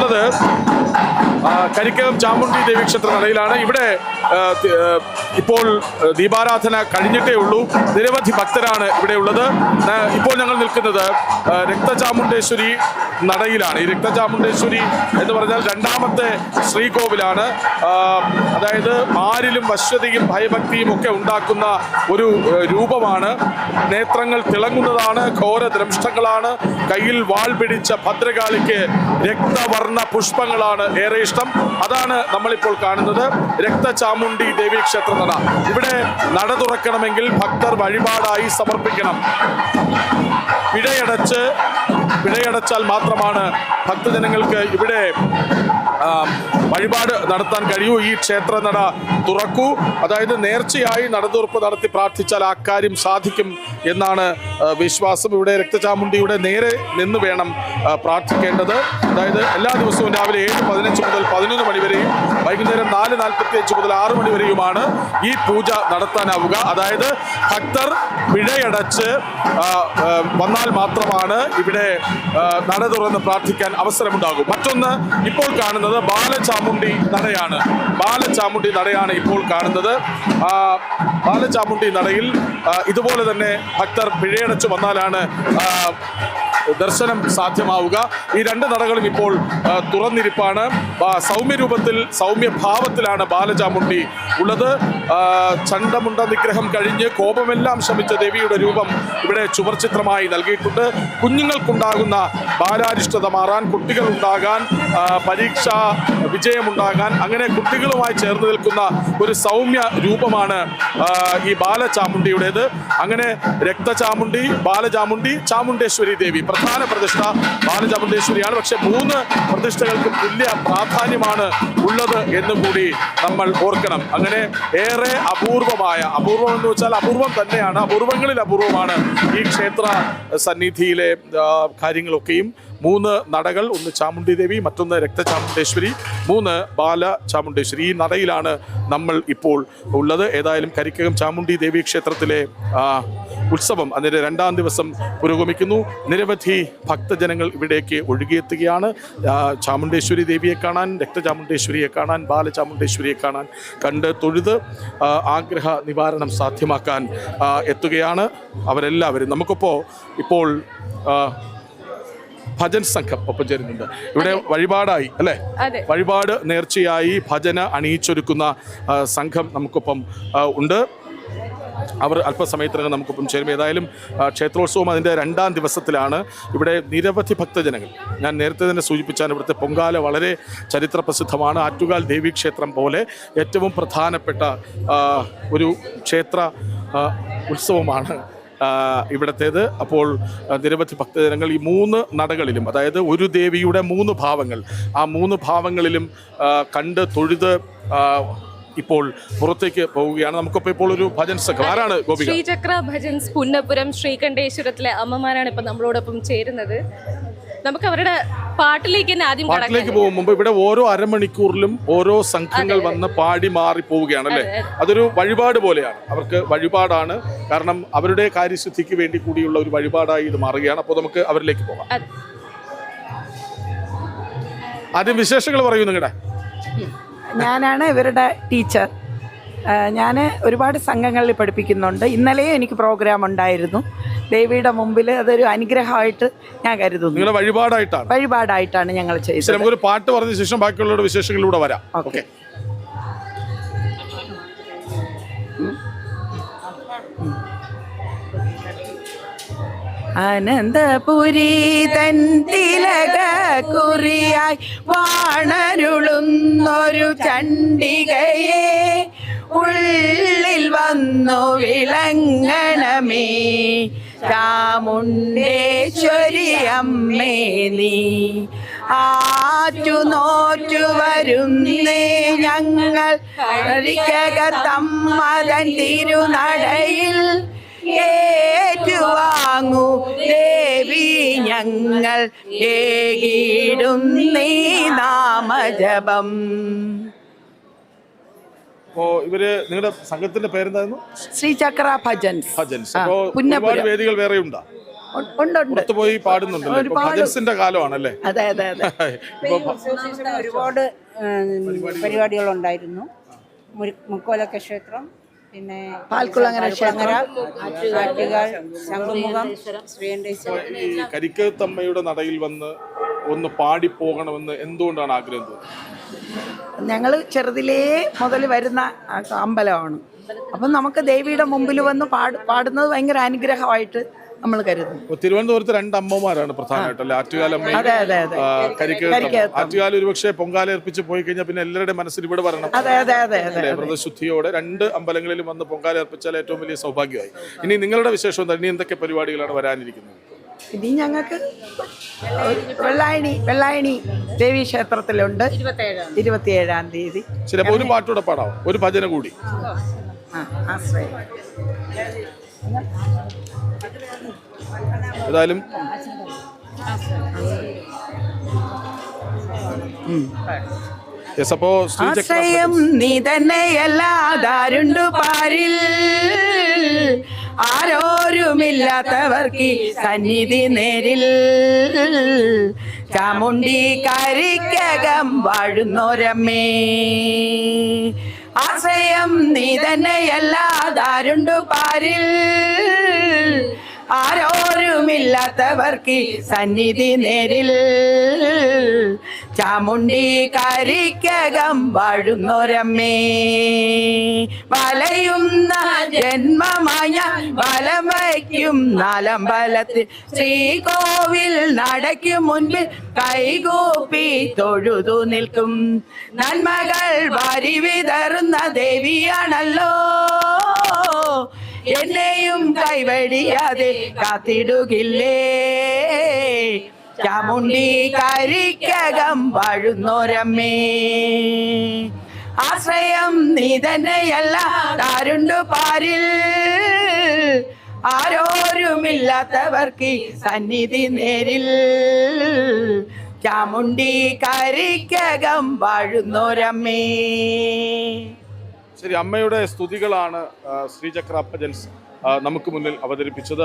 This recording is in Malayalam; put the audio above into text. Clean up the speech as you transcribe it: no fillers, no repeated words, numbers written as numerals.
നമ്മളുള്ളത് കരിക്കകം ചാമുണ്ഡി ദേവീക്ഷേത്ര നടയിലാണ്. ഇവിടെ ഇപ്പോൾ ദീപാരാധന കഴിഞ്ഞിട്ടേ ഉള്ളൂ. നിരവധി ഭക്തരാണ് ഇവിടെ ഉള്ളത്. ഇപ്പോൾ ഞങ്ങൾ നിൽക്കുന്നത് രക്തചാമുണ്ടേശ്വരി നടയിലാണ്. ഈ രക്തചാമുണ്ടേശ്വരി എന്ന് പറഞ്ഞാൽ രണ്ടാമത്തെ ശ്രീകോവിലാണ്. അതായത് ആരിലും വശ്യതയും ഭയഭക്തിയും ഒക്കെ ഉണ്ടാക്കുന്ന ഒരു രൂപമാണ്. നേത്രങ്ങൾ തിളങ്ങുന്നതാണ്, ഘോര ദ്രംഷ്ടങ്ങളാണ്. കയ്യിൽ വാൾ പിടിച്ച ഭദ്രകാളിക്ക് രക്തവർണ്ണ പുഷ്പങ്ങളാണ് ഏറെ ഇഷ്ടം. അതാണ് നമ്മളിപ്പോൾ കാണുന്നത് രക്തചാമുണ്ഡി ദേവീക്ഷേത്ര നട. ഇവിടെ നട തുറക്കണമെങ്കിൽ ഭക്തർ വഴിപാടായി സമർപ്പിക്കണം. പിഴയടച്ചാൽ മാത്രമാണ് ഭക്തജനങ്ങൾക്ക് ഇവിടെ വഴിപാട് നടത്താൻ കഴിയൂ. ഈ ക്ഷേത്ര നട തുറക്കൂ, അതായത് നേർച്ചയായി നടതുറപ്പ് നടത്തി പ്രാർത്ഥിച്ചാൽ ആ കാര്യം സാധിക്കും എന്നാണ് വിശ്വാസം. ഇവിടെ രക്തചാമുണ്ഡിയുടെ നേരെ നിന്ന് വേണം പ്രാർത്ഥിക്കേണ്ടത്. അതായത് എല്ലാ ദിവസവും രാവിലെ 7:15 മുതൽ 11 മണി വരെയും വൈകുന്നേരം 4:45 മുതൽ 6 മണി വരെയുമാണ് ഈ പൂജ നടത്താനാവുക. അതായത് ഭക്തർ പിഴയടച്ച് വന്നാൽ മാത്രമാണ് ഇവിടെ നട തുറന്ന് പ്രാർത്ഥിക്കാൻ അവസരമുണ്ടാകും. മറ്റൊന്ന് ഇപ്പോൾ കാണുന്നത് ബാലചാമുണ്ഡി നടയാണ്. ബാലചാമുണ്ഡി നടയാണ് ഇപ്പോൾ കാണുന്നത്. ബാലചാമുണ്ഡി നടയിൽ ഇതുപോലെ തന്നെ ഭക്തർ പിഴയടച്ച് വന്നാലാണ് ദർശനം സാധ്യമാവുക. ഈ രണ്ട് നടകളും ഇപ്പോൾ തുറന്നിരിപ്പാണ്. സൗമ്യരൂപത്തിൽ സൗമ്യഭാവത്തിലാണ് ബാലചാമുണ്ഡി ഉള്ളത്. ചണ്ഡമുണ്ട നിഗ്രഹം കഴിഞ്ഞ് കോപമെല്ലാം ശമിച്ച ദേവിയുടെ രൂപം ഇവിടെ ചുവർച്ചിത്രമായി നൽകിയിട്ടുണ്ട്. കുഞ്ഞുങ്ങൾക്കുണ്ടാകുന്ന ബാലാരിഷ്ടത മാറാൻ, കുട്ടികൾ ഉണ്ടാകാൻ, പരീക്ഷാ വിജയമുണ്ടാകാൻ, അങ്ങനെ കുട്ടികളുമായി ചേർന്ന് നിൽക്കുന്ന ഒരു സൗമ്യ രൂപമാണ് ഈ ബാലചാമുണ്ഡിയുടേത്. അങ്ങനെ രക്തചാമുണ്ഡി, ബാലചാമുണ്ഡി, ചാമുണ്ടേശ്വരി ദേവി പ്രധാന പ്രതിഷ്ഠ ബാലചാമുണ്ടേശ്വരിയാണ്. പക്ഷെ 3 പ്രതിഷ്ഠകൾക്ക് തുല്യ പ്രാധാന്യമാണ് ഉള്ളത് എന്നും കൂടി നമ്മൾ ഓർക്കണം. അങ്ങനെ ഏറെ അപൂർവം എന്ന് വെച്ചാൽ അപൂർവം തന്നെയാണ്, അപൂർവങ്ങളിൽ അപൂർവമാണ് ഈ ക്ഷേത്ര സന്നിധിയിലെ കാര്യങ്ങളൊക്കെയും. 3 നടകൾ, ഒന്ന് ചാമുണ്ഡി ദേവി, മറ്റൊന്ന് രക്തചാമുണ്ടേശ്വരി, 3 ബാലചാമുണ്ടേശ്വരി. ഈ നടയിലാണ് നമ്മൾ ഇപ്പോൾ ഉള്ളത്. ഏതായാലും കരിക്കകം ചാമുണ്ഡി ദേവി ക്ഷേത്രത്തിലെ ഉത്സവം അതിൻ്റെ 2ാം ദിവസം പുരോഗമിക്കുന്നു. നിരവധി ഭക്തജനങ്ങൾ ഇവിടേക്ക് ഒഴുകിയെത്തുകയാണ്. ചാമുണ്ടേശ്വരി ദേവിയെ കാണാൻ, രക്തചാമുണ്ടേശ്വരിയെ കാണാൻ, ബാലചാമുണ്ടേശ്വരിയെ കാണാൻ, കണ്ട് തൊഴുത് ആഗ്രഹ നിവാരണം സാധ്യമാക്കാൻ എത്തുകയാണ് അവരെല്ലാവരും. ഇപ്പോൾ ഭജൻ സംഘം ഒപ്പം ചേരുന്നുണ്ട്. ഇവിടെ വഴിപാടായി അല്ലേ, വഴിപാട് നേർച്ചയായി ഭജന അണിയിച്ചൊരുക്കുന്ന സംഘം നമുക്കൊപ്പം ഉണ്ട്. അവർ അല്പസമയത്തിനകം നമുക്കൊപ്പം ചേരും. ഏതായാലും ക്ഷേത്രോത്സവം അതിൻ്റെ 2ാം ദിവസത്തിലാണ്. ഇവിടെ നിരവധി ഭക്തജനങ്ങൾ, ഞാൻ നേരത്തെ തന്നെ സൂചിപ്പിച്ചാൽ ഇവിടുത്തെ പൊങ്കാല വളരെ ചരിത്ര പ്രസിദ്ധമാണ്. ആറ്റുകാൽ ദേവീക്ഷേത്രം പോലെ ഏറ്റവും പ്രധാനപ്പെട്ട ഒരു ക്ഷേത്ര ഉത്സവമാണ് ഇവിടത്തേത്. അപ്പോൾ നിരവധി ഭക്തജനങ്ങൾ ഈ 3 നടകളിലും, അതായത് ഒരു ദേവിയുടെ 3 ഭാവങ്ങൾ, ആ 3 ഭാവങ്ങളിലും കണ്ട് തൊഴുത് ഇപ്പോൾ പുറത്തേക്ക് പോവുകയാണ്. നമുക്കിപ്പോൾ ഇപ്പോൾ ഒരു ഭജൻ സംഘം, ആരാണ് ഗോപിക? ശ്രീചക്ര ഭജൻസ് പുന്നപുരം ശ്രീകണ്ഠേശ്വരത്തിലെ അമ്മമാരാണ് ഇപ്പം നമ്മളോടൊപ്പം ചേരുന്നത്. നമുക്ക് അവരുടെ പാട്ടിലേക്ക് പോകും മുമ്പ് ഇവിടെ ഓരോ അരമണിക്കൂറിലും ഓരോ സംഘങ്ങൾ വന്ന് പാടി മാറി പോവുകയാണ് അല്ലേ. അതൊരു വഴിപാട് പോലെയാണ്, അവർക്ക് വഴിപാടാണ്. കാരണം അവരുടെ കാര്യശുദ്ധിക്ക് വേണ്ടി കൂടിയുള്ള ഒരു വഴിപാടായി ഇത് മാറുകയാണ്. അപ്പോൾ നമുക്ക് അവരിലേക്ക് പോകാം. ആദ്യം വിശേഷങ്ങൾ പറയൂ നിങ്ങളുടെ. ഞാനാണ് ഇവരുടെ ടീച്ചർ. ഞാൻ ഒരുപാട് സംഘങ്ങളിൽ പഠിപ്പിക്കുന്നുണ്ട്. ഇന്നലെയും എനിക്ക് പ്രോഗ്രാം ഉണ്ടായിരുന്നു. ദേവിയുടെ മുമ്പിൽ അതൊരു അനുഗ്രഹമായിട്ട് ഞാൻ കരുതുന്നു. നിങ്ങളുടെ വഴിപാടായിട്ടാണ് ഞങ്ങൾ ചെയ്തത്. നമുക്കൊരു പാട്ട് പറഞ്ഞ ശേഷം ബാക്കിയുള്ള വിശേഷങ്ങളിലൂടെ വരാം. ഓക്കെ. അനന്തപുരി തൻ തിലക കുറിയായി വാണരുളുന്നൊരു ചണ്ഡികയെ ഉള്ളിൽ വന്നു വിളങ്ങണമേ ചാമുണ്ടേശ്വരി അമ്മേ നീ. ആറ്റു നോറ്റു വരുന്നേ ഞങ്ങൾ കരിക്കകത്തമ്മതൻ തിരുനടയിൽ ഏറ്റുവാങ്ങൂ ദേവി ഞങ്ങൾ ഏകിടുന്നീ നാമജപം. ഇവര് നിങ്ങളുടെ സംഘത്തിന്റെ പേരെന്തായിരുന്നു? ശ്രീചക്ര ഭജൻസ്. ഒരുപാട് വേദികൾ വേറെ ഉണ്ടോ? ഉണ്ട് ഉണ്ട്. പുറത്ത് പോയി പാടുന്നുണ്ടല്ലോ. ഇപ്പൊ ഭജൻസിന്റെ കാലമാണല്ലേ? അതെ അതെ അതെ. ഒരുപാട് പരിപാടികളുണ്ടായിരുന്നു. മുക്കോലക്ക ക്ഷേത്രം, പിന്നെ പാൽക്കുളങ്ങര ക്ഷേത്രം, ആറ്റുകാൽ, ശംഖുമുഖം, ശ്രീകണ്ഠേശ്വരം. ഈ കരിക്കത്തമ്മയുടെ നടയിൽ വന്ന് ഒന്ന് പാടിപ്പോകണമെന്ന് എന്തുകൊണ്ടാണ് ആഗ്രഹം തോന്നുന്നത്? ഞങ്ങൾ ചെറുതിലേ മുതൽ വരുന്ന അമ്പലമാണ്. അപ്പം നമുക്ക് ദേവിയുടെ മുമ്പിൽ വന്ന് പാടുന്നത് ഭയങ്കര അനുഗ്രഹമായിട്ട് നമ്മൾ കരുതുന്നു. തിരുവനന്തപുരത്ത് 2 അമ്മമാരാണ് പ്രധാനമായിട്ടല്ലേ, ആറ്റുകാലമ്മയും അതെ അതെ അതെ. കരിക്കത്തമ്മ. ആറ്റുകാല ഒരുപക്ഷെ പൊങ്കാല അർപ്പിച്ച് പോയി കഴിഞ്ഞാൽ പിന്നെ എല്ലാവരുടെയും മനസ്സിൽ ഇവിടെ വരണം. അതെ അതെ അതെ അതെ. വ്രതശുദ്ധിയോടെ 2 അമ്പലങ്ങളിലും വന്ന് പൊങ്കാല അർപ്പിച്ചാൽ ഏറ്റവും വലിയ സൗഭാഗ്യമായി. ഇനി നിങ്ങളുടെ വിശേഷം എന്താ? ഇനി എന്തൊക്കെ പരിപാടികളാണ് വരാനിരിക്കുന്നത്? ഇനി ഞങ്ങൾക്ക് വെള്ളായണി ദേവീ ക്ഷേത്രത്തിലുണ്ട് 27-ാം തീയതി. ശരി, അപ്പൊ ഒരു പാട്ടൂടെ പാടാം, ഒരു ഭജന കൂടി. ആശ്രയം. ഏതായാലും അപ്പോ ആശ്രയം നീ തന്നെയല്ലാതാരുണ്ടു പാരിൽ, ആരോരുമില്ലാത്തവർക്ക് സന്നിധി നേരിൽ, ചാമുണ്ടി കരിക്കകം വാഴുന്നോരമ്മേ. ആശ്രയം നീ തന്നെയല്ലാതാരുണ്ടു പാരിൽ, ആരോരുമില്ലാത്തവർക്ക് സന്നിധി നേരിൽ, ചാമുണ്ടി കരിക്കകം വാഴുന്നോരമ്മേ. വലയുന്ന ജന്മമായ വലം വയ്ക്കും നാലമ്പലത്തിൽ, ശ്രീകോവിൽ നടയ്ക്കും മുൻപിൽ കൈകൂപ്പി തൊഴുതു നിൽക്കും, നന്മകൾ വാരി വിതറുന്ന ദേവിയാണല്ലോ, എന്നെയും കൈവടിയാതെ കാത്തിടുകില്ലേ, ചാമുണ്ടി കരിക്കകം വാഴുന്നോരമ്മേ. ആശ്രയം നീ തന്നെയല്ല താരുണ്ടു പാരിൽ, ആരോരുമില്ലാത്തവർക്ക് സന്നിധി നേരിൽ, ചാമുണ്ടി കരിക്കകം വാഴുന്നോരമ്മേ. ശരി, അമ്മയുടെ സ്തുതികളാണ് ശ്രീചക്ര അപ്പജൻസ് നമുക്ക് മുന്നിൽ അവതരിപ്പിച്ചത്.